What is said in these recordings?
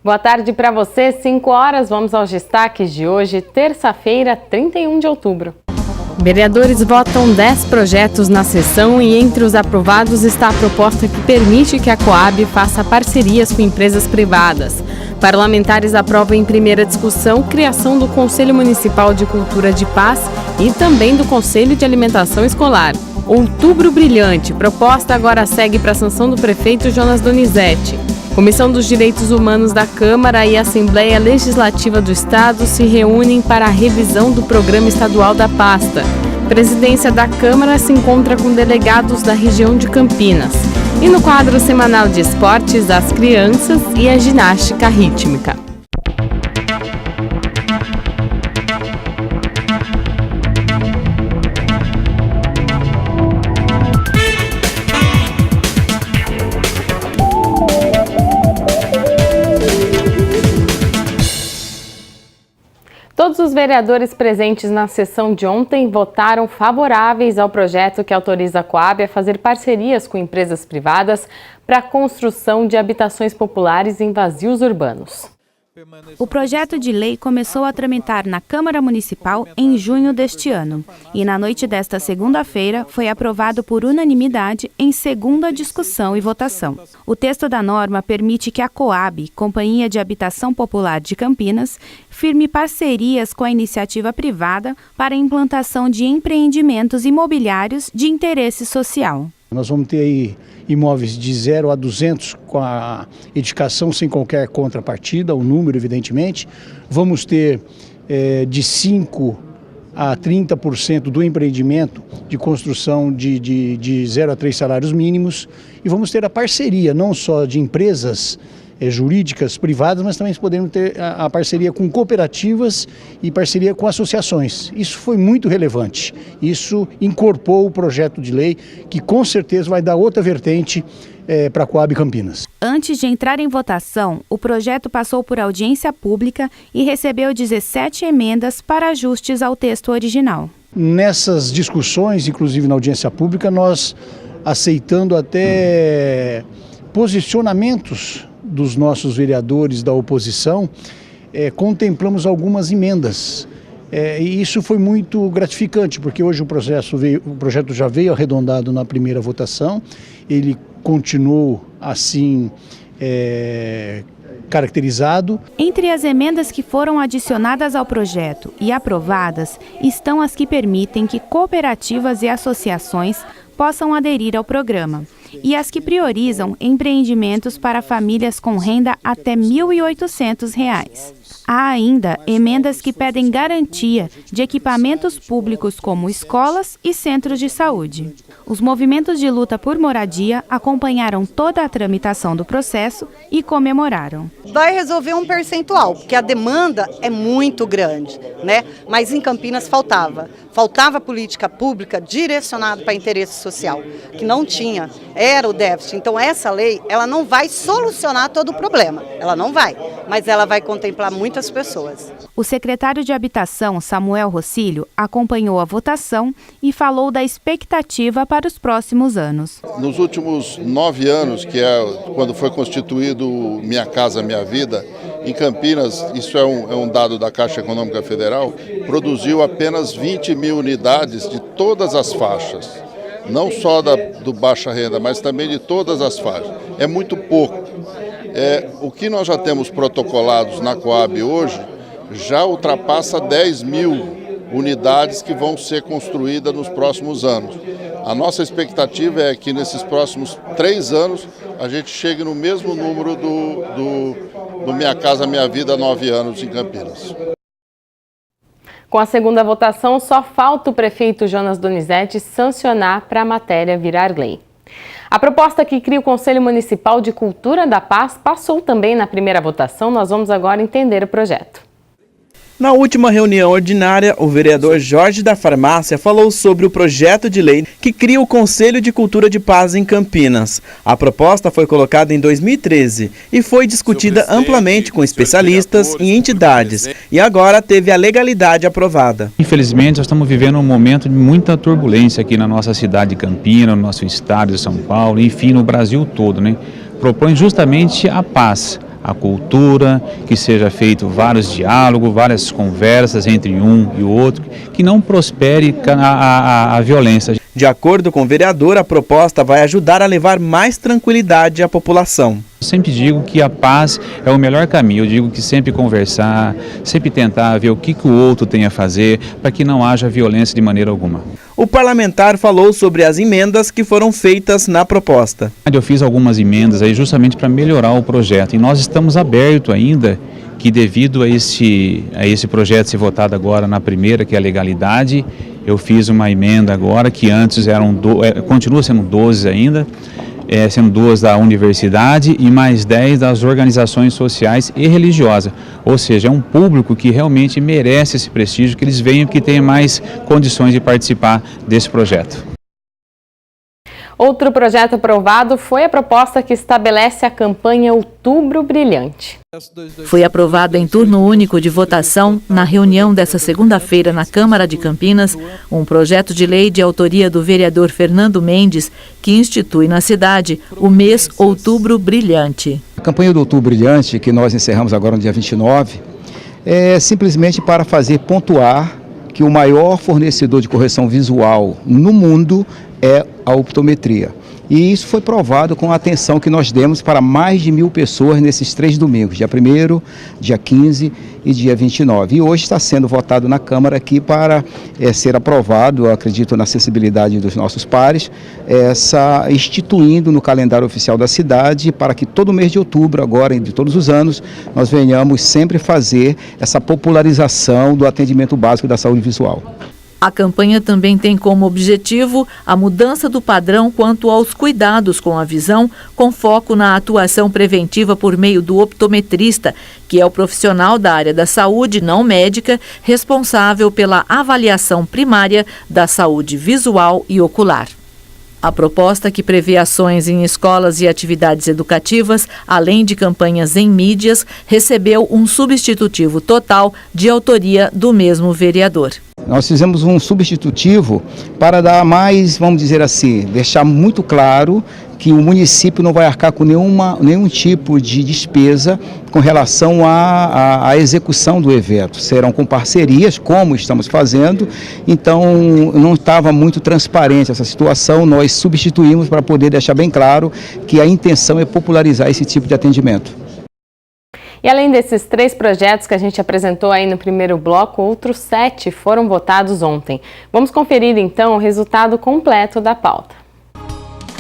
Boa tarde para você, 5 horas, vamos aos destaques de hoje, terça-feira, 31 de outubro. Vereadores votam 10 projetos na sessão e entre os aprovados está a proposta que permite que a Coab faça parcerias com empresas privadas. Parlamentares aprovam em primeira discussão criação do Conselho Municipal de Cultura de Paz e também do Conselho de Alimentação Escolar. Outubro Brilhante, proposta agora segue para a sanção do prefeito Jonas Donizete. Comissão dos Direitos Humanos da Câmara e Assembleia Legislativa do Estado se reúnem para a revisão do Programa Estadual da Pasta. Presidência da Câmara se encontra com delegados da região de Campinas. E no quadro semanal de esportes, as crianças e a ginástica rítmica. Todos os vereadores presentes na sessão de ontem votaram favoráveis ao projeto que autoriza a Coab a fazer parcerias com empresas privadas para a construção de habitações populares em vazios urbanos. O projeto de lei começou a tramitar na Câmara Municipal em junho deste ano e na noite desta segunda-feira foi aprovado por unanimidade em segunda discussão e votação. O texto da norma permite que a Coab, Companhia de Habitação Popular de Campinas, firme parcerias com a iniciativa privada para a implantação de empreendimentos imobiliários de interesse social. Nós vamos ter aí imóveis de 0 a 200 com a edificação sem qualquer contrapartida, o número evidentemente. Vamos ter de 5 a 30% do empreendimento de construção de 0 a 3 salários mínimos. E vamos ter a parceria não só de empresas jurídicas privadas, mas também podemos ter a parceria com cooperativas e parceria com associações. Isso foi muito relevante. Isso incorporou o projeto de lei que com certeza vai dar outra vertente para a Coab Campinas. Antes de entrar em votação, o projeto passou por audiência pública e recebeu 17 emendas para ajustes ao texto original. Nessas discussões, inclusive na audiência pública, nós aceitando até posicionamentos dos nossos vereadores da oposição, contemplamos algumas emendas. E isso foi muito gratificante, porque hoje o projeto já veio arredondado na primeira votação, ele continuou assim caracterizado. Entre as emendas que foram adicionadas ao projeto e aprovadas, estão as que permitem que cooperativas e associações possam aderir ao programa, e as que priorizam empreendimentos para famílias com renda até R$ 1.800. Há ainda emendas que pedem garantia de equipamentos públicos como escolas e centros de saúde. Os movimentos de luta por moradia acompanharam toda a tramitação do processo e comemoraram. Vai resolver um percentual, porque a demanda é muito grande, né? Mas em Campinas faltava política pública direcionada para interesse social, que não tinha, era o déficit. Então essa lei, ela não vai solucionar todo o problema, ela não vai, mas ela vai contemplar muitas pessoas. O secretário de Habitação, Samuel Rocílio, acompanhou a votação e falou da expectativa para os próximos anos. Nos últimos 9 anos, que é quando foi constituído Minha Casa Minha Vida, em Campinas, isso é um dado da Caixa Econômica Federal, produziu apenas 20 mil unidades de todas as faixas. Não só do baixa renda, mas também de todas as faixas. É muito pouco. O que nós já temos protocolados na Coab hoje já ultrapassa 10 mil unidades que vão ser construídas nos próximos anos. A nossa expectativa é que nesses próximos 3 anos a gente chegue no mesmo número do Minha Casa Minha Vida 9 anos em Campinas. Com a segunda votação, só falta o prefeito Jonas Donizete sancionar para a matéria virar lei. A proposta que cria o Conselho Municipal de Cultura da Paz passou também na primeira votação. Nós vamos agora entender o projeto. Na última reunião ordinária, o vereador Jorge da Farmácia falou sobre o projeto de lei que cria o Conselho de Cultura de Paz em Campinas. A proposta foi colocada em 2013 e foi discutida amplamente com especialistas e entidades e agora teve a legalidade aprovada. Infelizmente, nós estamos vivendo um momento de muita turbulência aqui na nossa cidade de Campinas, no nosso estado de São Paulo, enfim, no Brasil todo, né? Propõe justamente a paz. a cultura, que seja feito vários diálogos, várias conversas entre um e o outro, que não prospere a violência. De acordo com o vereador, a proposta vai ajudar a levar mais tranquilidade à população. Eu sempre digo que a paz é o melhor caminho, eu digo que sempre conversar, sempre tentar ver o que o outro tem a fazer, para que não haja violência de maneira alguma. O parlamentar falou sobre as emendas que foram feitas na proposta. Eu fiz algumas emendas aí justamente para melhorar o projeto e nós estamos abertos ainda que devido a esse projeto ser votado agora na primeira, que é a legalidade, eu fiz uma emenda agora que antes continua sendo 12 ainda, sendo 2 da universidade e mais 10 das organizações sociais e religiosas. Ou seja, é um público que realmente merece esse prestígio, que eles venham, que tenham mais condições de participar desse projeto. Outro projeto aprovado foi a proposta que estabelece a campanha Outubro Brilhante. Foi aprovado em turno único de votação, na reunião desta segunda-feira na Câmara de Campinas, um projeto de lei de autoria do vereador Fernando Mendes, que institui na cidade o mês Outubro Brilhante. A campanha do Outubro Brilhante, que nós encerramos agora no dia 29, é simplesmente para fazer pontuar que o maior fornecedor de correção visual no mundo é a optometria. E isso foi provado com a atenção que nós demos para mais de 1.000 pessoas nesses 3 domingos, dia 1º, dia 15 e dia 29. E hoje está sendo votado na Câmara aqui para ser aprovado, acredito na acessibilidade dos nossos pares, instituindo no calendário oficial da cidade para que todo mês de outubro, agora de todos os anos, nós venhamos sempre fazer essa popularização do atendimento básico da saúde visual. A campanha também tem como objetivo a mudança do padrão quanto aos cuidados com a visão, com foco na atuação preventiva por meio do optometrista, que é o profissional da área da saúde não médica responsável pela avaliação primária da saúde visual e ocular. A proposta, que prevê ações em escolas e atividades educativas, além de campanhas em mídias, recebeu um substitutivo total de autoria do mesmo vereador. Nós fizemos um substitutivo para dar mais, vamos dizer assim, deixar muito claro que o município não vai arcar com nenhum tipo de despesa com relação à execução do evento. Serão com parcerias, como estamos fazendo, então não estava muito transparente essa situação, nós substituímos para poder deixar bem claro que a intenção é popularizar esse tipo de atendimento. E além desses 3 projetos que a gente apresentou aí no primeiro bloco, outros 7 foram votados ontem. Vamos conferir então o resultado completo da pauta.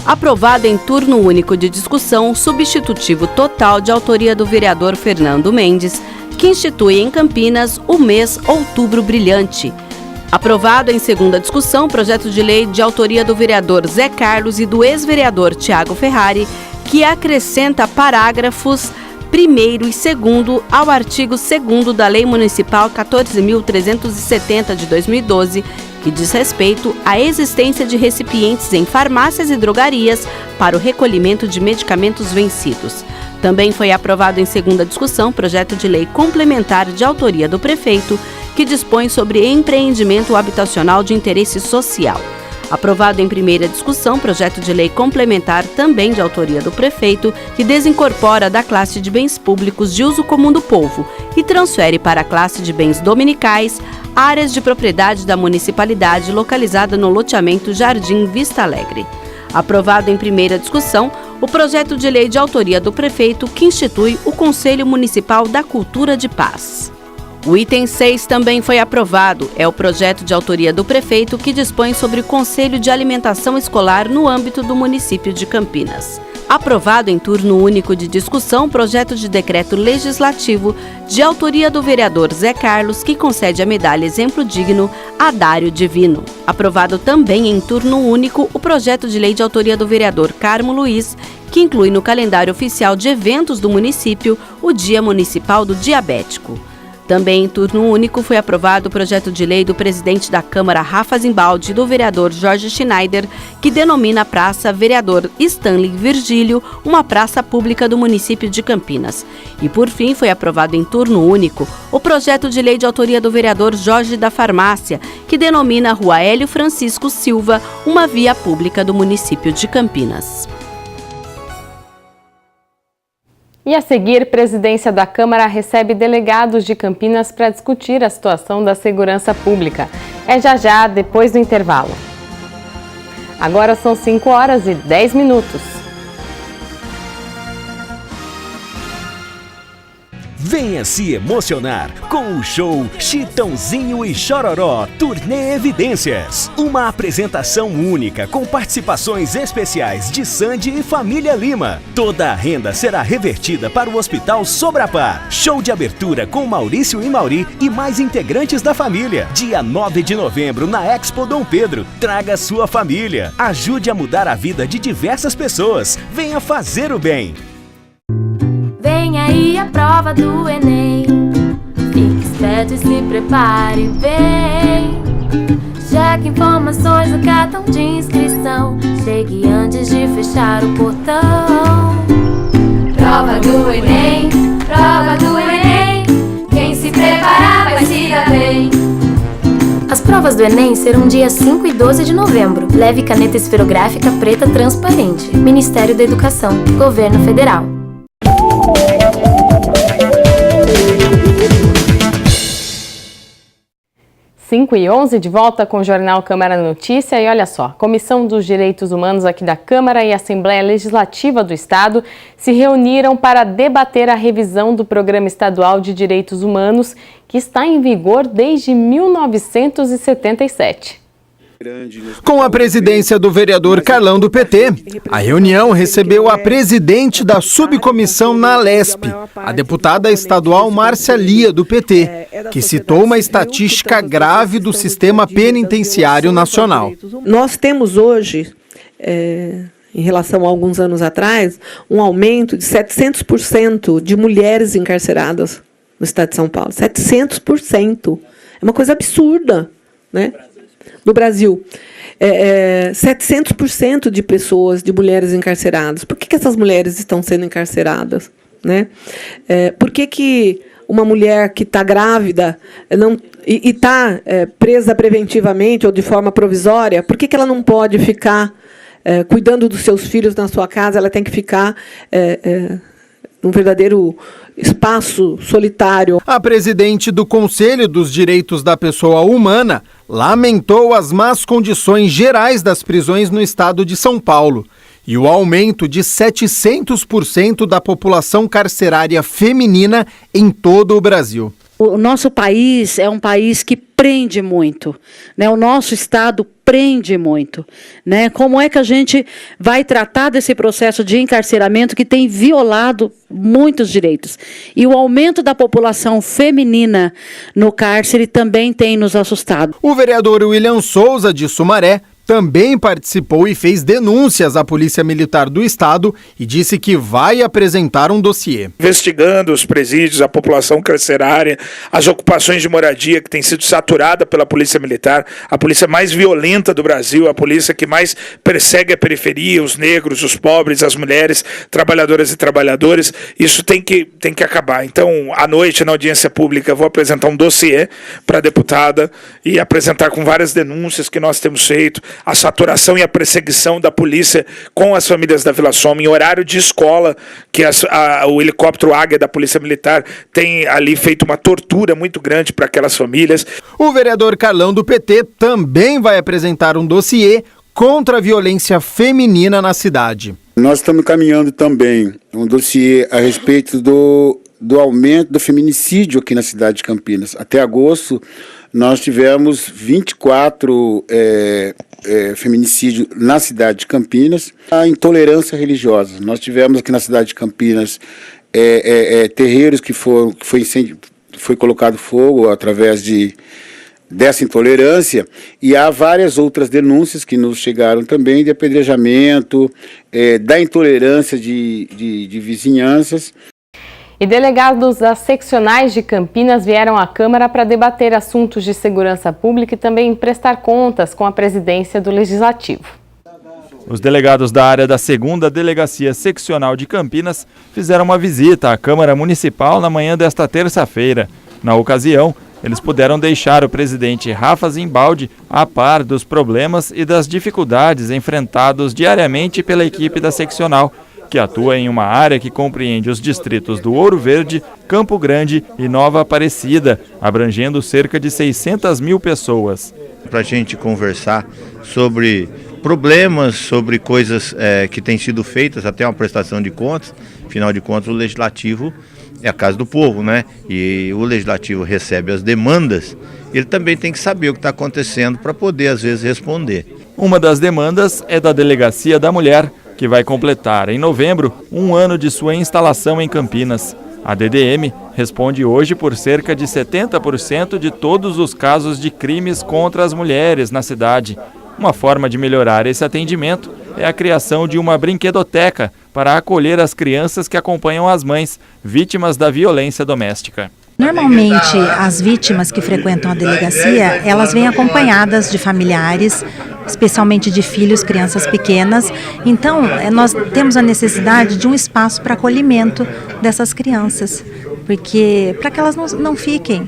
Aprovado em turno único de discussão, substitutivo total de autoria do vereador Fernando Mendes, que institui em Campinas o mês Outubro Brilhante. Aprovado em segunda discussão, projeto de lei de autoria do vereador Zé Carlos e do ex-vereador Tiago Ferrari, que acrescenta parágrafos 1º e 2º ao artigo 2º da Lei Municipal 14.370 de 2012, que diz respeito à existência de recipientes em farmácias e drogarias para o recolhimento de medicamentos vencidos. Também foi aprovado em segunda discussão projeto de lei complementar de autoria do prefeito, que dispõe sobre empreendimento habitacional de interesse social. Aprovado em primeira discussão, projeto de lei complementar também de autoria do prefeito, que desincorpora da classe de bens públicos de uso comum do povo e transfere para a classe de bens dominicais áreas de propriedade da municipalidade localizada no loteamento Jardim Vista Alegre. Aprovado em primeira discussão, o projeto de lei de autoria do prefeito, que institui o Conselho Municipal da Cultura de Paz. O item 6 também foi aprovado. É o projeto de autoria do prefeito, que dispõe sobre o Conselho de Alimentação Escolar no âmbito do município de Campinas. Aprovado em turno único de discussão, projeto de decreto legislativo de autoria do vereador Zé Carlos, que concede a medalha Exemplo Digno a Dário Divino. Aprovado também em turno único o projeto de lei de autoria do vereador Carmo Luiz, que inclui no calendário oficial de eventos do município o Dia Municipal do Diabético. Também em turno único foi aprovado o projeto de lei do presidente da Câmara, Rafa Zimbaldi, e do vereador Jorge Schneider, que denomina a Praça Vereador Stanley Virgílio uma praça pública do município de Campinas. E por fim foi aprovado em turno único o projeto de lei de autoria do vereador Jorge da Farmácia, que denomina a Rua Hélio Francisco Silva uma via pública do município de Campinas. E a seguir, presidência da Câmara recebe delegados de Campinas para discutir a situação da segurança pública. É já, depois do intervalo. Agora são 5h10. Venha se emocionar com o show Chitãozinho e Chororó Turnê Evidências. Uma apresentação única com participações especiais de Sandy e Família Lima. Toda a renda será revertida para o Hospital Sobrapar. Show de abertura com Maurício e Mauri e mais integrantes da família. Dia 9 de novembro na Expo Dom Pedro. Traga sua família. Ajude a mudar a vida de diversas pessoas. Venha fazer o bem. Vem aí a prova do Enem. Fique esperto e se prepare bem. Cheque informações no cartão de inscrição. Chegue antes de fechar o portão. Prova do Enem, prova do Enem. Quem se preparar vai se dar bem. As provas do Enem serão dias 5 e 12 de novembro. Leve caneta esferográfica preta transparente. Ministério da Educação, Governo Federal. 5h11, de volta com o Jornal Câmara Notícia. E olha só, a Comissão dos Direitos Humanos aqui da Câmara e a Assembleia Legislativa do Estado se reuniram para debater a revisão do Programa Estadual de Direitos Humanos, que está em vigor desde 1977. Com a presidência do vereador Carlão do PT, a reunião recebeu a presidente da subcomissão na Alesp, a deputada estadual Márcia Lia, do PT, que citou uma estatística grave do sistema penitenciário nacional. Nós temos hoje, em relação a alguns anos atrás, um aumento de 700% de mulheres encarceradas no estado de São Paulo. 700%. É uma coisa absurda, né? No Brasil, 700% de pessoas, de mulheres encarceradas. Por que essas mulheres estão sendo encarceradas, né? Por que uma mulher que está grávida e está presa preventivamente ou de forma provisória, por que ela não pode ficar cuidando dos seus filhos na sua casa? Ela tem que ficar num verdadeiro espaço solitário. A presidente do Conselho dos Direitos da Pessoa Humana lamentou as más condições gerais das prisões no estado de São Paulo e o aumento de 700% da população carcerária feminina em todo o Brasil. O nosso país é um país que prende muito, né? O nosso estado prende muito, né? Como é que a gente vai tratar desse processo de encarceramento que tem violado muitos direitos? E o aumento da população feminina no cárcere também tem nos assustado. O vereador William Souza, de Sumaré, também participou e fez denúncias à Polícia Militar do Estado e disse que vai apresentar um dossiê. Investigando os presídios, a população carcerária, as ocupações de moradia que tem sido saturada pela Polícia Militar, a polícia mais violenta do Brasil, a polícia que mais persegue a periferia, os negros, os pobres, as mulheres, trabalhadoras e trabalhadores. Isso tem que acabar. Então, à noite, na audiência pública, eu vou apresentar um dossiê para a deputada e apresentar com várias denúncias que nós temos feito, a saturação e a perseguição da polícia com as famílias da Vila Soma em horário de escola, que o helicóptero Águia da Polícia Militar tem ali feito uma tortura muito grande para aquelas famílias. O vereador Carlão do PT também vai apresentar um dossiê contra a violência feminina na cidade. Nós estamos caminhando também um dossiê a respeito do aumento do feminicídio aqui na cidade de Campinas. Até agosto, nós tivemos 24 feminicídios na cidade de Campinas. A intolerância religiosa. Nós tivemos aqui na cidade de Campinas terreiros que foi colocado fogo através dessa intolerância, e há várias outras denúncias que nos chegaram também de apedrejamento, da intolerância de vizinhanças. E delegados das seccionais de Campinas vieram à Câmara para debater assuntos de segurança pública e também prestar contas com a presidência do Legislativo. Os delegados da área da 2ª Delegacia Seccional de Campinas fizeram uma visita à Câmara Municipal na manhã desta terça-feira. Na ocasião, eles puderam deixar o presidente Rafa Zimbaldi a par dos problemas e das dificuldades enfrentados diariamente pela equipe da seccional, que atua em uma área que compreende os distritos do Ouro Verde, Campo Grande e Nova Aparecida, abrangendo cerca de 600 mil pessoas. Para a gente conversar sobre problemas, sobre coisas que têm sido feitas, até uma prestação de contas. Afinal de contas, o Legislativo é a casa do povo, né? E o Legislativo recebe as demandas, ele também tem que saber o que está acontecendo para poder, às vezes, responder. Uma das demandas é da Delegacia da Mulher, que vai completar, em novembro, 1 ano de sua instalação em Campinas. A DDM responde hoje por cerca de 70% de todos os casos de crimes contra as mulheres na cidade. Uma forma de melhorar esse atendimento é a criação de uma brinquedoteca para acolher as crianças que acompanham as mães, vítimas da violência doméstica. Normalmente, as vítimas que frequentam a delegacia, elas vêm acompanhadas de familiares, especialmente de filhos, crianças pequenas. Então, nós temos a necessidade de um espaço para acolhimento dessas crianças, porque para que elas não fiquem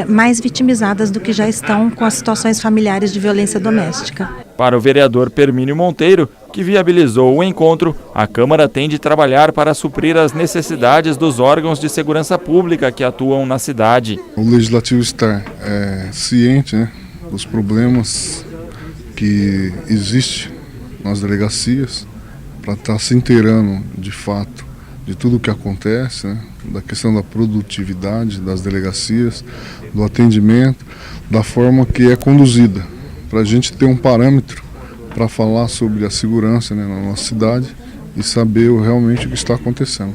mais vitimizadas do que já estão com as situações familiares de violência doméstica. Para o vereador Permínio Monteiro, que viabilizou o encontro, a Câmara tem de trabalhar para suprir as necessidades dos órgãos de segurança pública que atuam na cidade. O Legislativo está ciente, né, dos problemas que existem nas delegacias, para estar se inteirando de fato de tudo o que acontece, né, da questão da produtividade das delegacias, do atendimento, da forma que é conduzida, para a gente ter um parâmetro para falar sobre a segurança, né, na nossa cidade e saber realmente o que está acontecendo.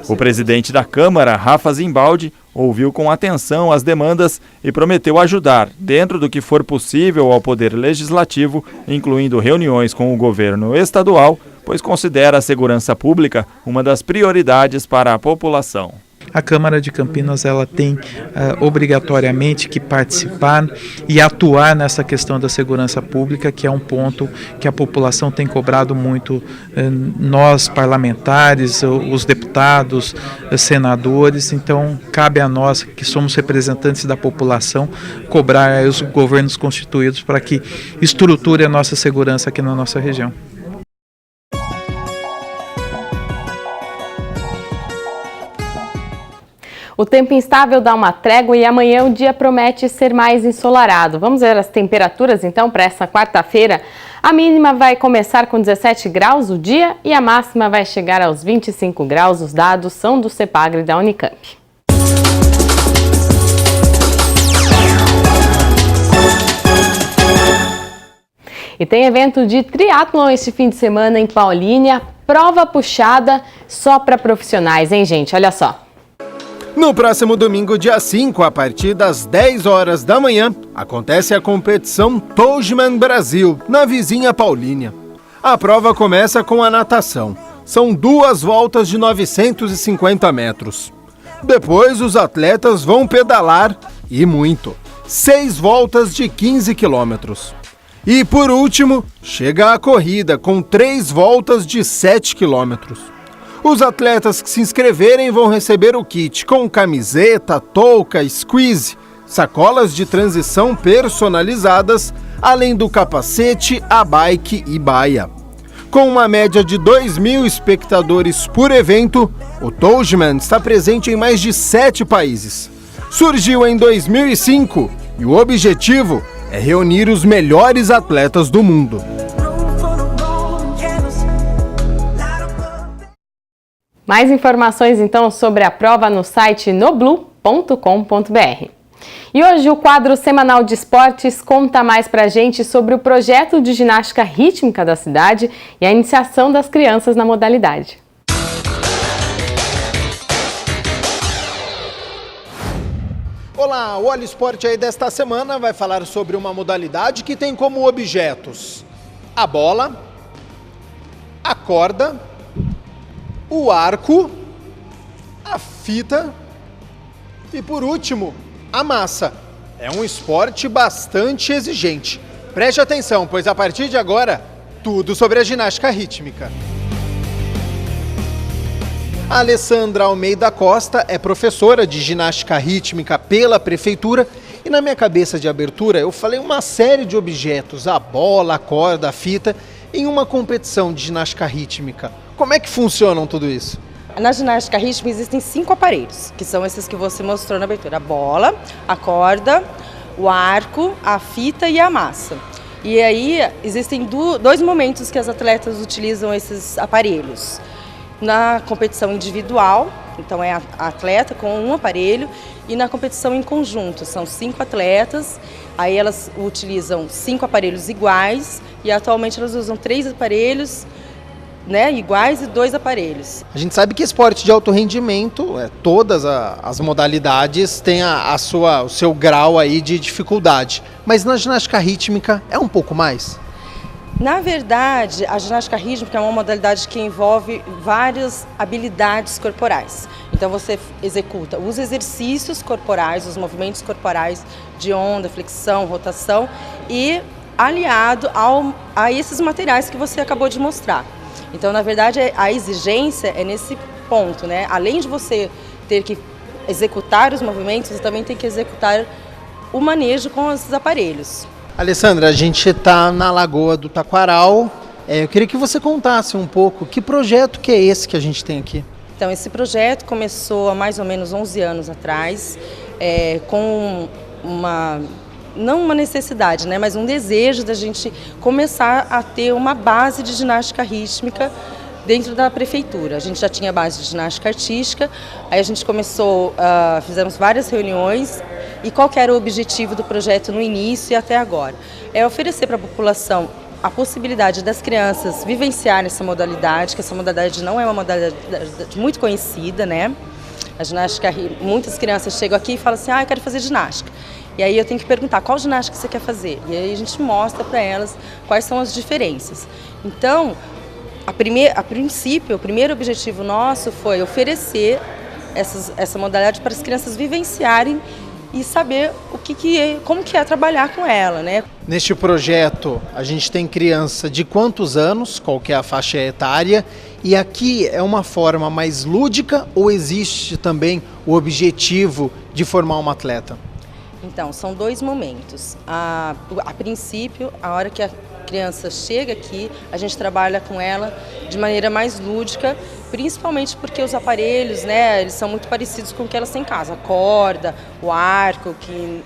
O presidente da Câmara, Rafa Zimbaldi, ouviu com atenção as demandas e prometeu ajudar, dentro do que for possível, ao Poder Legislativo, incluindo reuniões com o governo estadual, pois considera a segurança pública uma das prioridades para a população. A Câmara de Campinas ela tem obrigatoriamente que participar e atuar nessa questão da segurança pública, que é um ponto que a população tem cobrado muito, nós parlamentares, os deputados, senadores. Então cabe a nós, que somos representantes da população, cobrar os governos constituídos para que estruture a nossa segurança aqui na nossa região. O tempo instável dá uma trégua e amanhã o dia promete ser mais ensolarado. Vamos ver as temperaturas então para essa quarta-feira. A mínima vai começar com 17 graus o dia e a máxima vai chegar aos 25 graus. Os dados são do CEPAGRE da Unicamp. E tem evento de triatlon este fim de semana em Paulínia. Prova puxada só para profissionais, hein, gente? Olha só. No próximo domingo, dia 5, a partir das 10 horas da manhã, acontece a competição Togeman Brasil, na vizinha Paulínia. A prova começa com a natação. São 2 voltas de 950 metros. Depois, os atletas vão pedalar, e muito, 6 voltas de 15 quilômetros. E, por último, chega a corrida, com 3 voltas de 7 quilômetros. Os atletas que se inscreverem vão receber o kit com camiseta, touca, squeeze, sacolas de transição personalizadas, além do capacete, a bike e baia. Com uma média de 2.000 espectadores por evento, o Togeman está presente em mais de 7 países. Surgiu em 2005 e o objetivo é reunir os melhores atletas do mundo. Mais informações então sobre a prova no site noblu.com.br. E hoje o quadro semanal de esportes conta mais pra gente sobre o projeto de ginástica rítmica da cidade e a iniciação das crianças na modalidade. Olá, o Olha Esporte aí desta semana vai falar sobre uma modalidade que tem como objetos a bola, a corda, o arco, a fita e, por último, a massa. É um esporte bastante exigente. Preste atenção, pois a partir de agora, tudo sobre a ginástica rítmica. A Alessandra Almeida Costa é professora de ginástica rítmica pela prefeitura e na minha cabeça de abertura eu falei uma série de objetos, a bola, a corda, a fita, Em uma competição de ginástica rítmica, como é que funcionam tudo isso? Na ginástica rítmica existem 5 aparelhos, que são esses que você mostrou na abertura. A bola, a corda, o arco, a fita e a massa. E aí existem 2 momentos que as atletas utilizam esses aparelhos. Na competição individual, então é a atleta com um aparelho, e na competição em conjunto, são 5 atletas, aí elas utilizam 5 aparelhos iguais e atualmente elas usam 3 aparelhos, né, iguais e 2 aparelhos. A gente sabe que esporte de alto rendimento, todas as modalidades têm o seu grau aí de dificuldade, mas na ginástica rítmica é um pouco mais? Na verdade, a ginástica rítmica é uma modalidade que envolve várias habilidades corporais. Então você executa os exercícios corporais, os movimentos corporais de onda, flexão, rotação e aliado a esses materiais que você acabou de mostrar. Então, na verdade, a exigência é nesse ponto, né? Além de você ter que executar os movimentos, você também tem que executar o manejo com esses aparelhos. Alessandra, a gente está na Lagoa do Taquaral. Eu queria que você contasse um pouco que projeto que é esse que a gente tem aqui. Então, esse projeto começou há mais ou menos 11 anos atrás, com não uma necessidade, né, mas um desejo da gente começar a ter uma base de ginástica rítmica dentro da prefeitura. A gente já tinha base de ginástica artística, aí a gente começou, fizemos várias reuniões, e qual que era o objetivo do projeto no início e até agora? É oferecer para a população a possibilidade das crianças vivenciarem essa modalidade, que essa modalidade não é uma modalidade muito conhecida, né? A ginástica, muitas crianças chegam aqui e falam assim, eu quero fazer ginástica. E aí eu tenho que perguntar, qual ginástica você quer fazer? E aí a gente mostra para elas quais são as diferenças. Então, a princípio, o primeiro objetivo nosso foi oferecer essa modalidade para as crianças vivenciarem e saber como que é trabalhar com ela, né? Neste projeto, a gente tem criança de quantos anos, qual que é a faixa etária, e aqui é uma forma mais lúdica ou existe também o objetivo de formar uma atleta? Então, são 2 momentos. A princípio, a hora que a criança chega aqui, a gente trabalha com ela de maneira mais lúdica, principalmente porque os aparelhos, né, eles são muito parecidos com o que elas têm em casa. A corda, o arco, que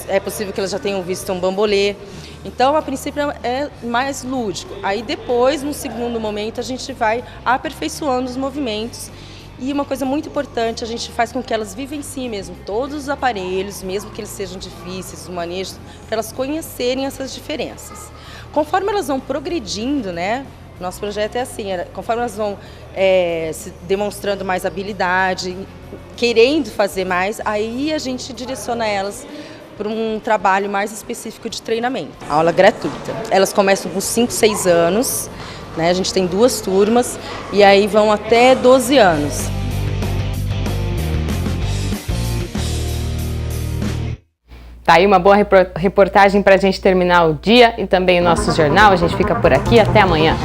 é possível que elas já tenham visto um bambolê. Então, a princípio, é mais lúdico. Aí depois, no segundo momento, a gente vai aperfeiçoando os movimentos. E uma coisa muito importante, a gente faz com que elas vivenciem mesmo todos os aparelhos, mesmo que eles sejam difíceis, o manejo, para elas conhecerem essas diferenças. Conforme elas vão progredindo, né, nosso projeto é assim, conforme elas vão se demonstrando mais habilidade, querendo fazer mais, aí a gente direciona elas para um trabalho mais específico de treinamento. Aula gratuita. Elas começam com 5, 6 anos, né? A gente tem 2 turmas e aí vão até 12 anos. Tá aí uma boa reportagem para a gente terminar o dia e também o nosso jornal. A gente fica por aqui. Até amanhã.